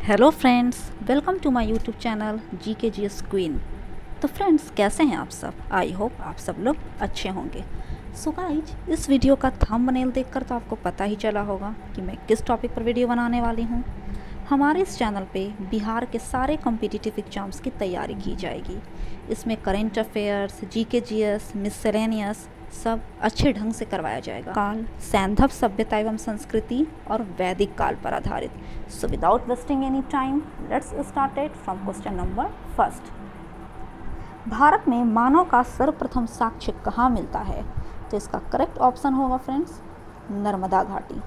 Hello friends, welcome to my YouTube channel GKGS queen. तो friends, कैसे हैं आप सब? आई होप आप सब लोग अच्छे होंगे। सो गाइज, इस वीडियो का थंबनेल देखकर तो आपको पता ही चला होगा कि मैं किस टॉपिक पर वीडियो बनाने वाली हूँ। हमारे इस चैनल पे बिहार के सारे कॉम्पिटिटिव एग्जाम्स की तैयारी की जाएगी। इसमें करेंट अफेयर्स, GKGS, मिससेलेनियस सब अच्छे ढंग से करवाया जाएगा। काल, सैंधव सभ्यता एवं संस्कृति और वैदिक काल पर आधारित। So without wasting any time, let's start it from question number first. Bharat में मानव का सर्वप्रथम साक्ष्य कहाँ मिलता है? तो इसका करेक्ट ऑप्शन होगा फ्रेंड्स, नर्मदा घाटी।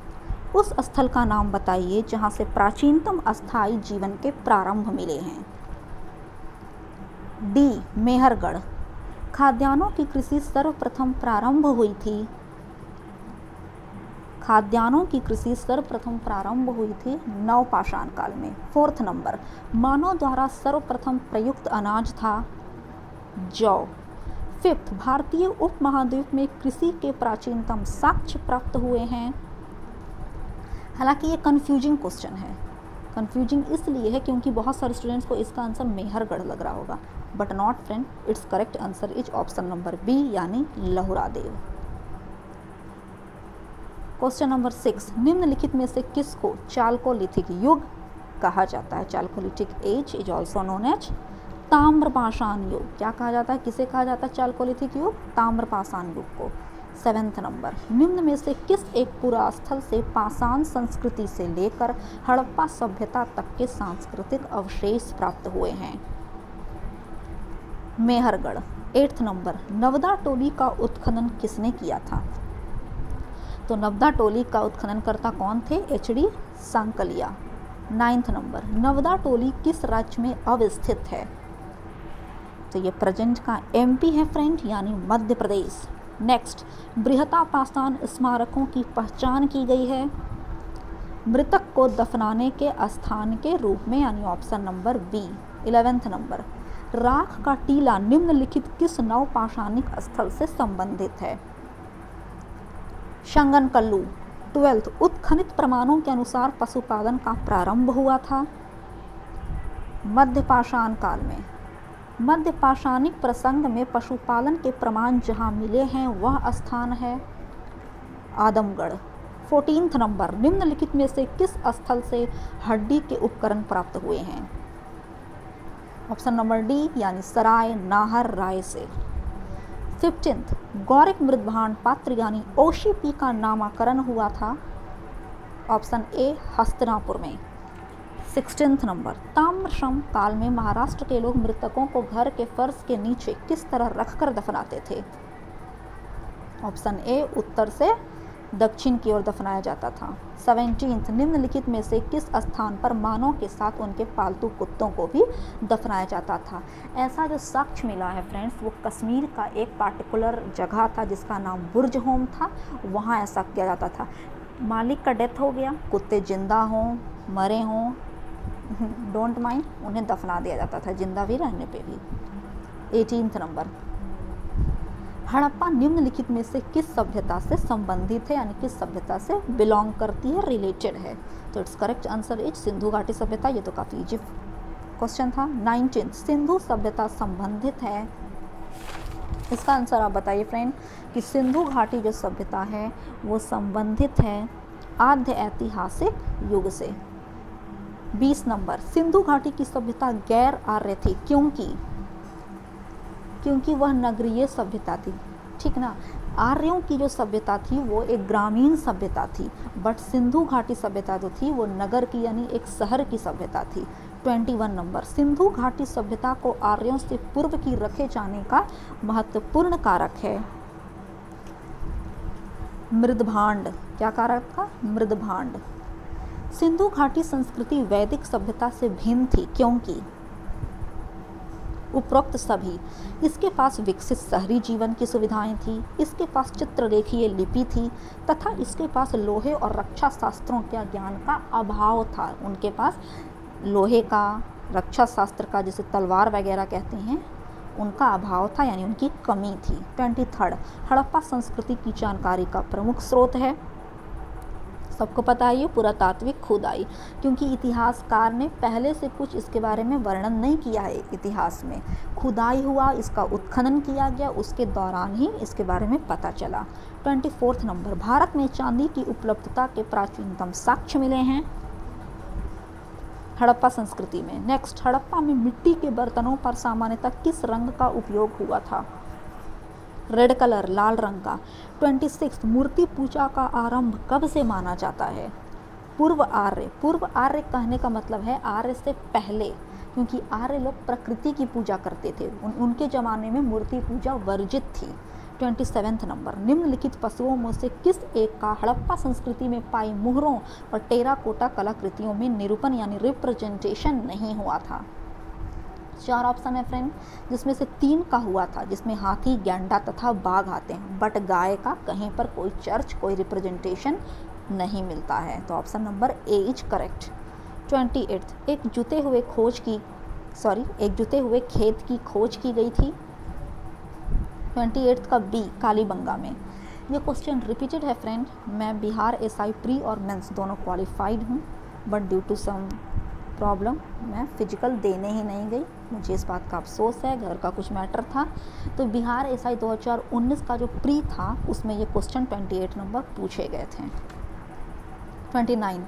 उस स्थल का नाम बताइए जहाँ से प्राचीनतम अस्थायी जीवन के प्रारंभ मिले हैं। डी, मेहरगढ़। खाद्यान्नों की कृषि सर्वप्रथम प्रारंभ हुई थी। खाद्यान्नों की कृषि सर्वप्रथम प्रारंभ हुई थी नवपाषाण काल में। फोर्थ नंबर, मानव द्वारा सर्वप्रथम प्रयुक्त अनाज था जौ। फिफ्थ, भारतीय उपमहाद्वीप में कृषि के प्राचीनतम साक्ष्य प्राप्त हुए हैं। हालांकि ये कंफ्यूजिंग क्वेश्चन है। कंफ्यूजिंग इसलिए है क्योंकि बहुत सारे स्टूडेंट्स को इसका आंसर मेहरगढ़ लग रहा होगा, but not friend, it's correct answer is option number B, यानी लहुरादेव। क्वेश्चन नंबर 6, निम्नलिखित में से किसको चालकोलिथिक युग कहा जाता है? Chalcolithic age is also known as ताम्रपाषाण युग। क्या कहा जाता है, किसे कहा जाता है चालकोलिथिक युग? ताम्रपाषाण युग को। 7th नंबर, निम्न में से किस एक पुरास्थल से पाषाण संस्कृति से लेकर हड़प्पा सभ्यता तक के सांस्कृतिक अवशेष प्राप्त हुए हैं? मेहरगढ़। 8th नंबर, नवदा टोली का उत्खनन किसने किया था? तो नवदा टोली का उत्खननकर्ता कौन थे? HD सांकलिया। 9th नंबर, नवदा टोली किस राज्य में अवस्थित है? तो ये प्रेजेंट का MP है फ्रेंड, यानी मध्य प्रदेश। नेक्स्ट, बृहतापाषाण स्मारकों की पहचान की गई है मृतक को दफनाने के स्थान के रूप में, यानी option number B. 11th number, राख का टीला निम्नलिखित किस नवपाषाणिक स्थल से संबंधित है? शंगनकल्लू। 12th, उत्खनित प्रमाणों के अनुसार पशुपालन का प्रारंभ हुआ था मध्यपाषाण काल में। मध्यपाषाणिक प्रसंग में पशुपालन के प्रमाण जहां मिले हैं वह स्थान है आदमगढ़। 14th नंबर, निम्नलिखित में से किस स्थल से हड्डी के उपकरण प्राप्त हुए हैं? ऑप्शन नंबर डी, यानी सराय नाहर राय से। 15th, गौरिक मृदभांड पात्र यानी OCP का नामकरण हुआ था ऑप्शन ए, हस्तिनापुर में। 16th नंबर, ताम्रश्रम काल में महाराष्ट्र के लोग मृतकों को घर के फर्श के नीचे किस तरह रखकर दफनाते थे? ऑप्शन ए, उत्तर से दक्षिण की ओर दफनाया जाता था। 17th, निम्नलिखित में से किस स्थान पर मानव के साथ उनके पालतू कुत्तों को भी दफनाया जाता था? ऐसा जो साक्ष्य मिला है फ्रेंड्स, वो कश्मीर का एक पार्टिकुलर जगह था जिसका नाम बुर्ज होम था। वहाँ ऐसा किया जाता था, मालिक का डेथ हो गया, कुत्ते जिंदा हों मरे हों, डोंट माइंड, उन्हें दफना दिया जाता था जिंदा भी रहने पे भी। 18th नंबर, हड़प्पा निम्नलिखित में से किस सभ्यता से संबंधित है, यानी किस सभ्यता से बिलोंग करती है, रिलेटेड है? तो it's correct answer is Sindhu घाटी सभ्यता। ये तो काफ़ी इजी क्वेश्चन था। 19th, सिंधु सभ्यता संबंधित है, इसका आंसर आप बताइए फ्रेंड कि सिंधु घाटी जो सभ्यता है वो संबंधित है आद्य ऐतिहासिक युग से। 20 नंबर, सिंधु घाटी की सभ्यता गैर आर्य थी क्योंकि वह नगरीय सभ्यता थी, ठीक ना। आर्यों की जो सभ्यता थी वो एक ग्रामीण सभ्यता थी, बट सिंधु घाटी सभ्यता जो थी वो नगर की यानी एक शहर की सभ्यता थी। 21 नंबर, सिंधु घाटी सभ्यता को आर्यों से पूर्व की रखे जाने का महत्वपूर्ण कारक है मृदभांड। क्या कारक था? मृदभांड। सिंधु घाटी संस्कृति वैदिक सभ्यता से भिन्न थी क्योंकि उपरोक्त सभी, इसके पास विकसित शहरी जीवन की सुविधाएं थी, इसके पास चित्ररेखीय लिपि थी तथा इसके पास लोहे और रक्षा शास्त्रों के ज्ञान का अभाव था। उनके पास लोहे का, रक्षा शास्त्र का, जिसे तलवार वगैरह कहते हैं, उनका अभाव था, यानी उनकी कमी थी। 23rd, हड़प्पा संस्कृति की जानकारी का प्रमुख स्रोत है सबको पता है ये पुरातात्विक खुदाई, क्योंकि इतिहासकार ने पहले से कुछ इसके बारे में वर्णन नहीं किया है। इतिहास में खुदाई हुआ, इसका उत्खनन किया गया, उसके दौरान ही इसके बारे में पता चला। 24 नंबर, भारत में चांदी की उपलब्धता के प्राचीनतम साक्ष्य मिले हैं हड़प्पा संस्कृति में। नेक्स्ट, हड़प्पा में मिट्टी के बर्तनों पर सामान्यतः किस रंग का उपयोग हुआ था? रेड कलर, लाल रंग का। 26, मूर्ति पूजा का आरंभ कब से माना जाता है? पूर्व आर्य। पूर्व आर्य कहने का मतलब है आर्य से पहले, क्योंकि आर्य लोग प्रकृति की पूजा करते थे, उनके ज़माने में मूर्ति पूजा वर्जित थी। 27 नंबर, निम्नलिखित पशुओं में से किस एक का हड़प्पा संस्कृति में पाई मुहरों और टेराकोटा कलाकृतियों में निरूपण यानी रिप्रेजेंटेशन नहीं हुआ था? 4 ऑप्शन है फ्रेंड, जिसमें से 3 का हुआ था, जिसमें हाथी, गैंडा तथा बाघ आते हैं, बट गाय का कहीं पर कोई चर्च, कोई रिप्रेजेंटेशन नहीं मिलता है। तो option number A is correct. 28, एक जुते हुए खेत की खोज की गई थी। 28 का बी, कालीबंगा में। ये क्वेश्चन रिपीटेड है फ्रेंड। मैं बिहार एसआई प्री और मेंस दोनों क्वालिफाइड हूँ, but due to some problem मैं फिजिकल देने ही नहीं गई। मुझे इस बात का अफसोस है, घर का कुछ मैटर था। तो बिहार एसआई 2019 का जो प्री था उसमें ये क्वेश्चन 28 नंबर पूछे गए थे। 29,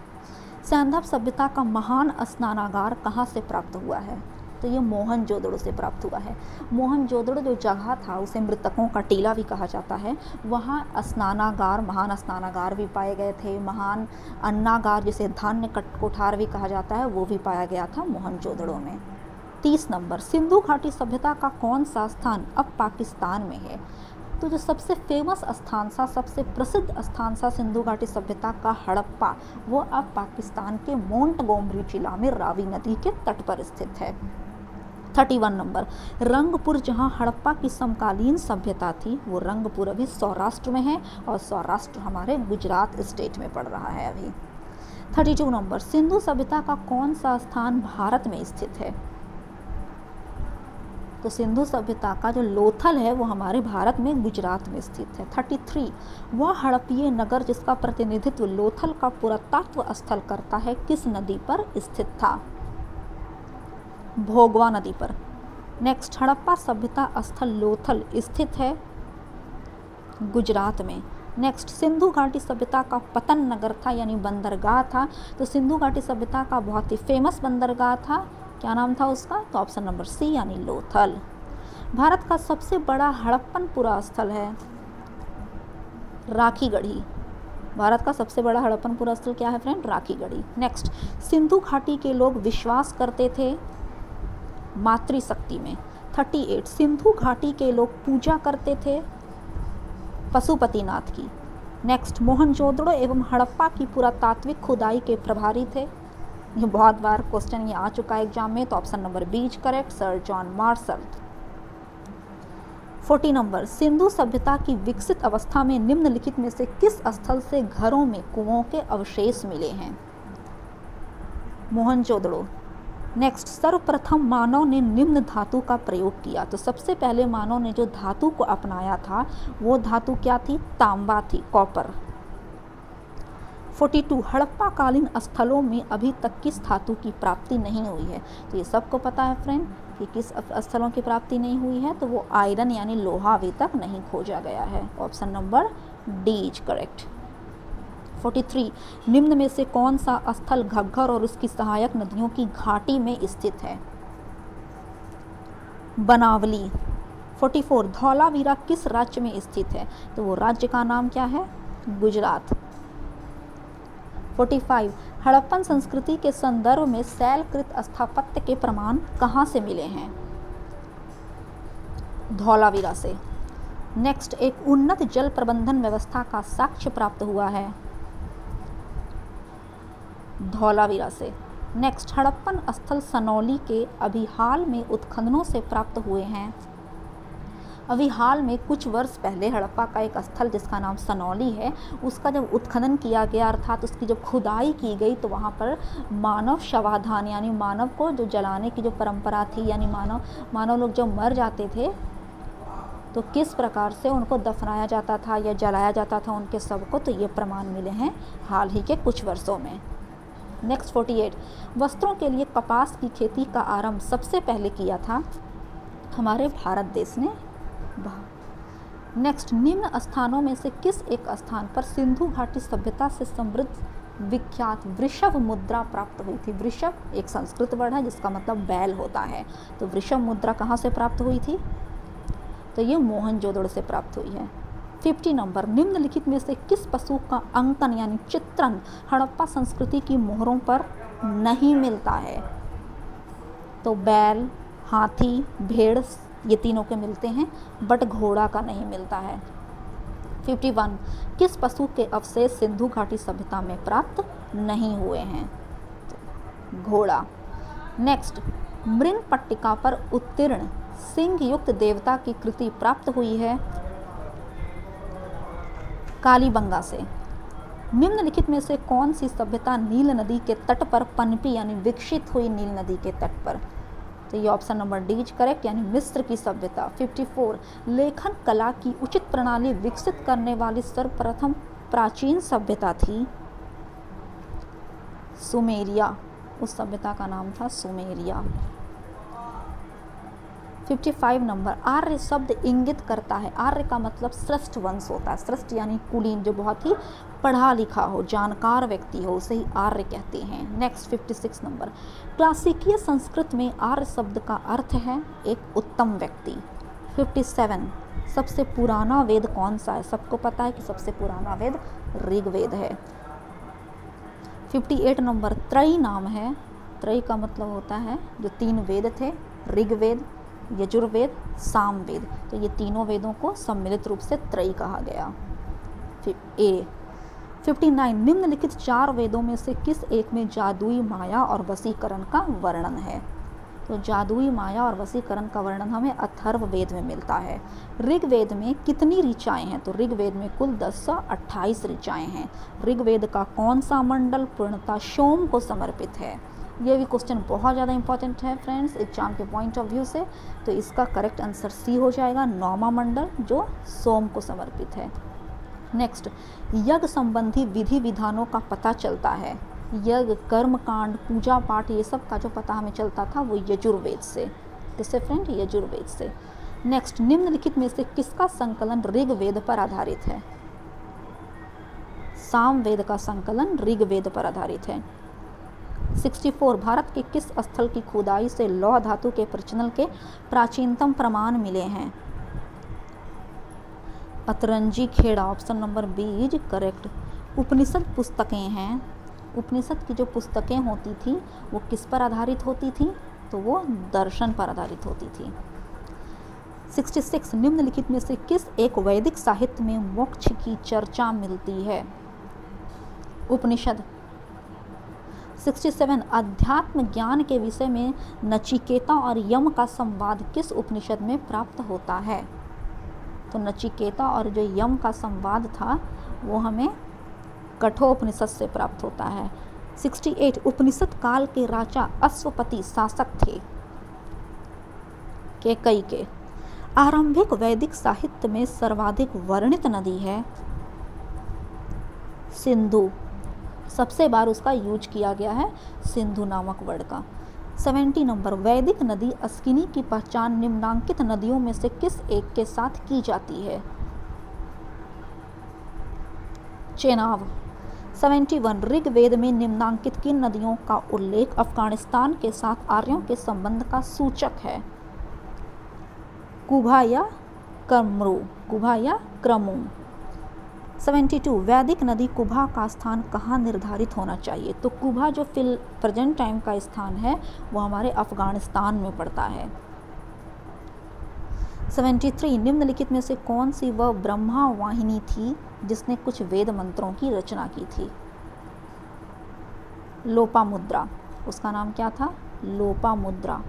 सैंधव सभ्यता का महान स्नानागार कहाँ से प्राप्त हुआ है? तो ये मोहनजोदड़ो से प्राप्त हुआ है। मोहनजोदड़ो जो जगह था उसे मृतकों का टीला भी कहा जाता है। वहाँ स्नानागार, महान स्नानागार भी पाए गए थे। महान अन्नागार, जिसे धान्य कोठार भी कहा जाता है, वो भी पाया गया था मोहनजोदड़ो में। 30 नंबर, सिंधु घाटी सभ्यता का कौन सा स्थान अब पाकिस्तान में है? तो जो सबसे फेमस स्थान था, सबसे प्रसिद्ध स्थान था सिंधु घाटी सभ्यता का हड़प्पा, वो अब पाकिस्तान के मोंटगोमरी जिला में रावी नदी के तट पर स्थित है। 31 नंबर, रंगपुर जहां हड़प्पा की समकालीन सभ्यता थी, वो रंगपुर अभी सौराष्ट्र में है, और सौराष्ट्र हमारे गुजरात स्टेट में पड़ रहा है अभी। 32 नंबर, सिंधु सभ्यता का कौन सा स्थान भारत में स्थित है? तो सिंधु सभ्यता का जो लोथल है वो हमारे भारत में गुजरात में स्थित है। 33, वह हड़प्पीय नगर जिसका प्रतिनिधित्व लोथल का पुरातत्व स्थल करता है किस नदी पर स्थित था? भोगवा नदी पर। नेक्स्ट, हड़प्पा सभ्यता स्थल लोथल स्थित है गुजरात में। नेक्स्ट, सिंधु घाटी सभ्यता का पतन नगर था यानी बंदरगाह था। तो सिंधु घाटी सभ्यता का बहुत ही फेमस बंदरगाह था, क्या नाम था उसका? तो ऑप्शन नंबर सी यानी लोथल। भारत का सबसे बड़ा हड़प्पन पुरा स्थल है राखीगढ़ी। भारत का सबसे बड़ा हड़प्पन पुरा स्थल क्या है फ्रेंड? राखीगढ़ी। नेक्स्ट, सिंधु घाटी के लोग विश्वास करते थे मातृशक्ति में। 38, सिंधु घाटी के लोग पूजा करते थे पशुपतिनाथ की। नेक्स्ट, मोहनजोदड़ो एवं हड़प्पा की पुरातात्विक खुदाई के प्रभारी थे। ये बहुत बार क्वेश्चन ये आ चुका है एग्जाम में, तो option number B is correct, sir John Marshall. 40 number, Sindhu सभ्यता की विकसित अवस्था में निम्नलिखित में से किस स्थल से घरों में कुओं के अवशेष मिले हैं? मोहनजोदड़ो। नेक्स्ट, सर्वप्रथम मानव ने निम्न धातु का प्रयोग किया। तो सबसे पहले मानव ने जो धातु को अपनाया था वो धातु क्या थी? तांबा थी, कॉपर। 42, हड़प्पा कालीन स्थलों में अभी तक किस धातु की प्राप्ति नहीं हुई है? तो ये सबको पता है फ्रेंड कि किस स्थलों की प्राप्ति नहीं हुई है, तो वो आयरन यानी लोहा अभी तक नहीं खोजा गया है। Option number D is correct. 43, निम्न में से कौन सा स्थल घग्गर और उसकी सहायक नदियों की घाटी में स्थित है? बनावली। 44, धौलावीरा किस राज्य में स्थित है? तो वो राज्य का नाम क्या है? गुजरात। 45, हड़प्पन संस्कृति के संदर्भ में शैलकृत स्थापत्य के प्रमाण कहाँ से मिले हैं? धौलावीरा से। नेक्स्ट, एक उन्नत जल प्रबंधन व्यवस्था का साक्ष्य प्राप्त हुआ है धौलावीरा से। नेक्स्ट, हड़प्पन स्थल सनौली के अभी हाल में उत्खननों से प्राप्त हुए हैं। अभी हाल में कुछ वर्ष पहले हड़प्पा का एक स्थल जिसका नाम सनौली है, उसका जब उत्खनन किया गया अर्थात उसकी जब खुदाई की गई तो वहाँ पर मानव शवाधान यानी मानव को जो जलाने की जो परंपरा थी, यानी मानव लोग जब मर जाते थे तो किस प्रकार से उनको दफनाया जाता था या जलाया जाता था उनके शव को, तो ये प्रमाण मिले हैं हाल ही के कुछ वर्षों में। नेक्स्ट 48, वस्त्रों के लिए कपास की खेती का आरंभ सबसे पहले किया था हमारे भारत देश ने। नेक्स्ट, निम्न स्थानों में से किस एक स्थान पर सिंधु घाटी सभ्यता से समृद्ध विख्यात वृषभ मुद्रा प्राप्त हुई थी? वृषभ एक संस्कृत वर्ड है जिसका मतलब बैल होता है, तो वृषभ मुद्रा कहाँ से प्राप्त हुई थी? तो ये मोहनजोदड़ो से प्राप्त हुई है। 50 नंबर, निम्नलिखित में से किस पशु का अंकन यानी चित्रण हड़प्पा संस्कृति की मोहरों पर नहीं मिलता है? तो बैल, हाथी, भेड़, ये तीनों के मिलते हैं, बट घोड़ा का नहीं मिलता है। 51, किस पशु के अवशेष सिंधु घाटी सभ्यता में प्राप्त नहीं हुए हैं? तो घोड़ा। नेक्स्ट, मृग पट्टिका पर उत्तीर्ण सिंह युक्त देवता की कृति प्राप्त हुई है कालीबंगा से। निम्नलिखित में से कौन सी सभ्यता नील नदी के तट पर पनपी यानी विकसित हुई? नील नदी के तट पर, तो ये option number D is correct, यानी मिस्र की सभ्यता। 54, लेखन कला की उचित प्रणाली विकसित करने वाली सर्वप्रथम प्राचीन सभ्यता थी सुमेरिया। उस सभ्यता का नाम था सुमेरिया। 55 नंबर, आर्य शब्द इंगित करता है, आर्य का मतलब श्रेष्ठ वंश होता है, श्रेष्ठ यानी कुलीन, जो बहुत ही पढ़ा लिखा हो, जानकार व्यक्ति हो, उसे ही आर्य कहते हैं। नेक्स्ट 56 नंबर, क्लासिकीय संस्कृत में आर्य शब्द का अर्थ है एक उत्तम व्यक्ति। 57, सबसे पुराना वेद कौन सा है? सबको पता है कि सबसे पुराना वेद ऋग्वेद है। 58 नंबर, त्रयी नाम है, त्रयी का मतलब होता है जो तीन वेद थे, ऋग्वेद, यजुर्वेद, सामवेद, तो ये तीनों वेदों को सम्मिलित रूप से त्रयी कहा गया। ए 59, निम्नलिखित चार वेदों में से किस एक में जादुई माया और वशीकरण का वर्णन है? तो जादुई माया और वशीकरण का वर्णन हमें अथर्व वेद में मिलता है। ऋग्वेद में कितनी ऋचाएं हैं? तो ऋग्वेद में कुल 1028 ऋचाएं हैं। ऋग्वेद का कौन सा मंडल पूर्णतः सोम को समर्पित है? ये भी क्वेश्चन बहुत ज़्यादा इंपॉर्टेंट है फ्रेंड्स एग्जाम के पॉइंट ऑफ व्यू से, तो इसका करेक्ट आंसर सी हो जाएगा, नौमा मंडल जो सोम को समर्पित है। नेक्स्ट, यज्ञ संबंधी विधि विधानों का पता चलता है, यज्ञ, कर्मकांड, पूजा पाठ, ये सब का जो पता हमें चलता था वो यजुर्वेद से। किससे फ्रेंड? यजुर्वेद से। नेक्स्ट, निम्नलिखित में से किसका संकलन ऋग्वेद पर आधारित है? सामवेद का संकलन ऋग्वेद पर आधारित है। 64, भारत के किस स्थल की खुदाई से लौह धातु के प्रचलन के प्राचीनतम प्रमाण मिले हैं? Atranji Khera, option number B is correct. उपनिषद पुस्तकें हैं, उपनिषद की जो पुस्तकें होती थी वो किस पर आधारित होती थी? तो वो दर्शन पर आधारित होती थी। 66, निम्नलिखित में से किस एक वैदिक साहित्य में मोक्ष की चर्चा मिलती है? उपनिषद। 67, अध्यात्म ज्ञान के विषय में नचिकेता और यम का संवाद किस उपनिषद में प्राप्त होता है? तो नचिकेता और जो यम का संवाद था वो हमें कठोपनिषद से प्राप्त होता है। 68, उपनिषद काल के राजा अश्वपति शासक थे केकई के। आरंभिक वैदिक साहित्य में सर्वाधिक वर्णित नदी है सिंधु, सबसे बार उसका यूज किया गया है सिंधु नामक वर्ड का। 70 नंबर, वैदिक नदी अस्किनी की पहचान निम्नांकित नदियों में से किस एक के साथ की जाती है? चेनाब। 71, ऋग्वेद में निम्नांकित किन नदियों का उल्लेख अफगानिस्तान के साथ आर्यों के संबंध का सूचक है? कुभा या क्रमरू, कुभा या क्रमू। 72, वैदिक नदी कुभा का स्थान कहाँ निर्धारित होना चाहिए? तो कुभा जो प्रेजेंट टाइम का स्थान है वो हमारे अफगानिस्तान में पड़ता है। 73, निम्नलिखित में से कौन सी वह ब्रह्मा वाहिनी थी जिसने कुछ वेद मंत्रों की रचना की थी? लोपामुद्रा, उसका नाम क्या था? लोपामुद्रा।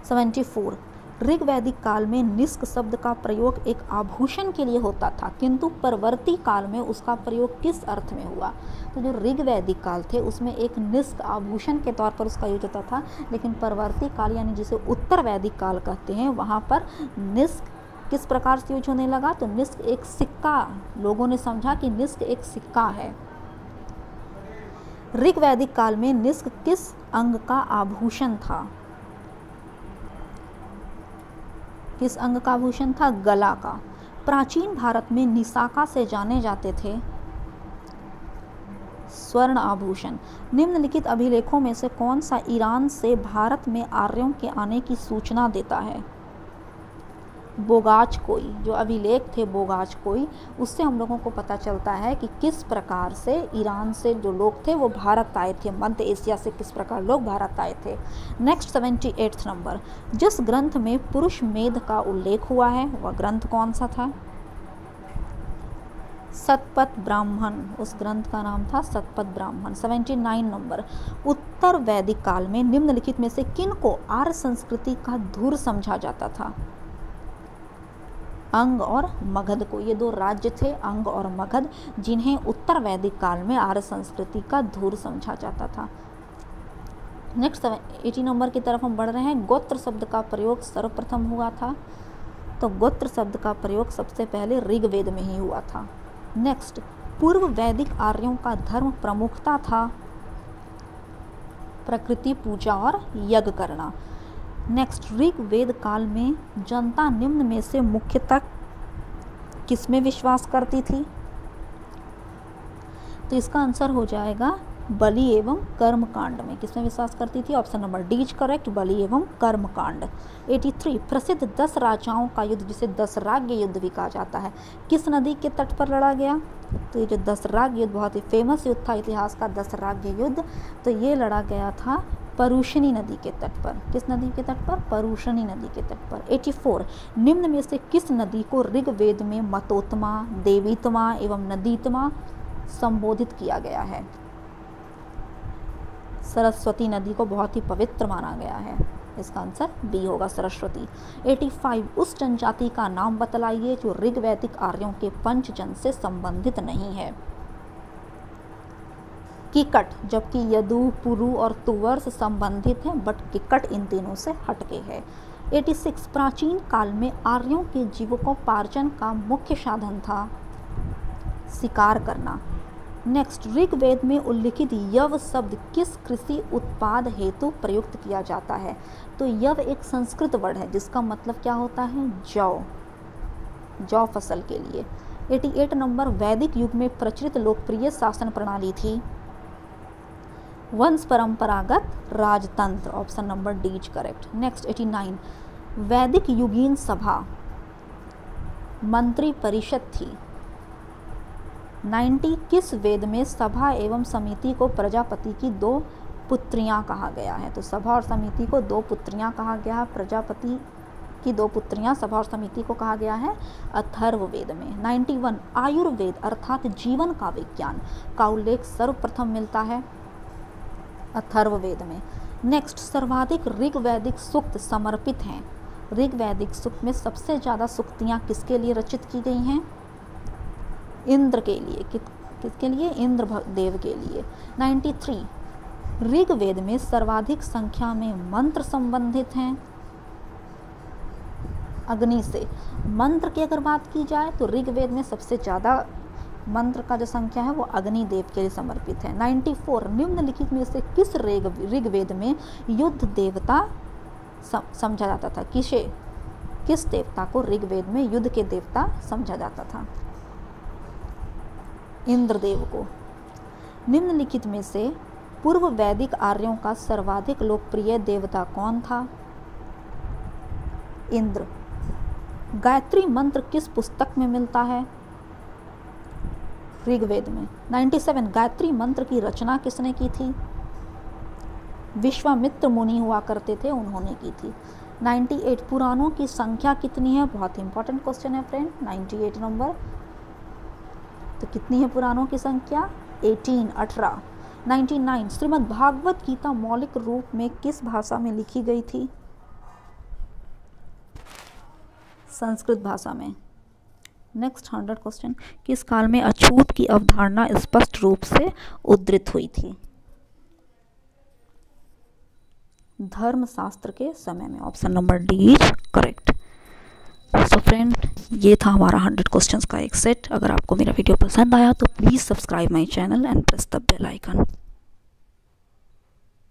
74, ऋग्वैदिक काल में निष्क शब्द का प्रयोग एक आभूषण के लिए होता था, किंतु परवर्ती काल में उसका प्रयोग किस अर्थ में हुआ? तो जो ऋग्वैदिक काल थे उसमें एक निष्क आभूषण के तौर पर उसका यूज होता था, लेकिन परवर्ती काल यानी जिसे उत्तर वैदिक काल कहते हैं वहाँ पर निष्क किस प्रकार से यूज होने लगा? तो निष्क एक सिक्का, लोगों ने समझा कि निष्क एक सिक्का है। ऋग्वैदिक काल में निष्क किस अंग का आभूषण था? किस अंग का आभूषण था? गला का। प्राचीन भारत में निशाका से जाने जाते थे स्वर्ण आभूषण। निम्नलिखित अभिलेखों में से कौन सा ईरान से भारत में आर्यों के आने की सूचना देता है? बोगाचकोई, जो अभिलेख थे बोगाचकोई, उससे हम लोगों को पता चलता है कि किस प्रकार से ईरान से जो लोग थे वो भारत आए थे, मध्य एशिया से किस प्रकार लोग भारत आए थे। नेक्स्ट 78 नंबर, जिस ग्रंथ में पुरुष मेध का उल्लेख हुआ है वह ग्रंथ कौन सा था? सतपथ ब्राह्मण, उस ग्रंथ का नाम था सतपथ ब्राह्मण। 79 नंबर, उत्तर वैदिक काल में निम्नलिखित में से किन को आर्य संस्कृति का धुर समझा जाता था? अंग और मगध को। ये दो राज्य थे अंग और मगध, जिन्हें उत्तर वैदिक काल में आर्य संस्कृति का धुर समझा जाता था। नेक्स्ट 80 नंबर की तरफ हम बढ़ रहे हैं। गोत्र शब्द का प्रयोग सर्वप्रथम हुआ था, तो गोत्र शब्द का प्रयोग सबसे पहले ऋग्वेद में ही हुआ था। नेक्स्ट, पूर्व वैदिक आर्यों का धर्म प्रमुखता था प्रकृति पूजा और यज्ञ करना। नेक्स्ट, ऋग्वेद काल में जनता निम्न में से मुख्यतः किसमें विश्वास करती थी? तो इसका आंसर हो जाएगा बलि एवं कर्म कांड में। किसमें विश्वास करती थी? Option number D is correct, बलि एवं कर्म कांड। 83, प्रसिद्ध 10 राजाओं का युद्ध, जिसे दसराग्य युद्ध भी कहा जाता है, किस नदी के तट पर लड़ा गया? तो ये जो दसराग्य युद्ध बहुत ही फेमस युद्ध था इतिहास का, दसराग्य युद्ध, तो ये लड़ा गया था परुशनी नदी के तट पर। किस नदी के तट पर? परुशनी नदी के तट पर। 84, निम्न में से किस नदी को ऋग्वेद में मतोत्मा, देवीत्मा एवं नदीत्मा संबोधित किया गया है? सरस्वती नदी को बहुत ही पवित्र माना गया है। इसका आंसर बी होगा, सरस्वती। 85, उस जनजाति का नाम बतलाइए जो ऋग्वैदिक आर्यों के पंचजन से संबंधित नहीं है। किकट, जबकि यदु, पुरु और तुवर से संबंधित है, बट किकट इन तीनों से हटके है। 86, प्राचीन काल में आर्यों के जीविकोपार्जन का मुख्य साधन था शिकार करना। नेक्स्ट, ऋग्वेद में उल्लिखित यव शब्द किस कृषि उत्पाद हेतु प्रयुक्त किया जाता है? तो यव एक संस्कृत वर्ड है जिसका मतलब क्या होता है? जौ फसल के लिए। 88 नंबर, वैदिक युग में प्रचलित लोकप्रिय शासन प्रणाली थी वंश परंपरागत राजतंत्र। Option number D is correct. Next 89, वैदिक युगीन सभा मंत्री परिषद थी। 90, किस वेद में सभा एवं समिति को प्रजापति की 2 पुत्रियां कहा गया है? तो सभा और समिति को 2 पुत्रियां कहा गया है। प्रजापति की 2 पुत्रियां सभा और समिति को कहा गया है अथर्ववेद में। 91, आयुर्वेद अर्थात जीवन का विज्ञान का उल्लेख सर्वप्रथम मिलता है अथर्ववेद में। नेक्स्ट, सर्वाधिक ऋग्वैदिक सूक्त समर्पित हैं। ऋग्वैदिक सूक्त में सबसे ज़्यादा सूक्तियाँ किसके लिए रचित की गई हैं? इंद्र के लिए। किसके लिए? इंद्र देव के लिए। 93, ऋग्वेद में सर्वाधिक संख्या में मंत्र संबंधित हैं अग्नि से। मंत्र की अगर बात की जाए तो ऋग्वेद में सबसे ज़्यादा मंत्र का जो संख्या है वो अग्नि देव के लिए समर्पित है। 94, निम्नलिखित में से किस ऋग्वेद में युद्ध देवता समझा जाता था? किस देवता को ऋग्वेद में युद्ध के देवता समझा जाता था? इंद्रदेव को। निम्नलिखित में से पूर्व वैदिक आर्यों का सर्वाधिक लोकप्रिय देवता कौन था? इंद्र। गायत्री मंत्र किस पुस्तक में मिलता है? ऋग्वेद में। 97, गायत्री मंत्र की रचना किसने की थी? विश्वामित्र मुनि हुआ करते थे, उन्होंने की थी। 98, पुराणों की संख्या कितनी है? बहुत इंपॉर्टेंट क्वेश्चन है फ्रेंड। 98 नंबर, तो कितनी है पुराणों की संख्या? 18। 99, श्रीमद् भागवत गीता मौलिक रूप में किस भाषा में लिखी गई थी? संस्कृत भाषा में। नेक्स्ट 100 क्वेश्चन, किस काल में अछूत की अवधारणा स्पष्ट रूप से उद्धृत हुई थी? धर्मशास्त्र के समय में। Option number D is correct. So friend, ये था हमारा 100 क्वेश्चंस का एक सेट। अगर आपको मेरा वीडियो पसंद आया तो please subscribe my channel and press the bell icon.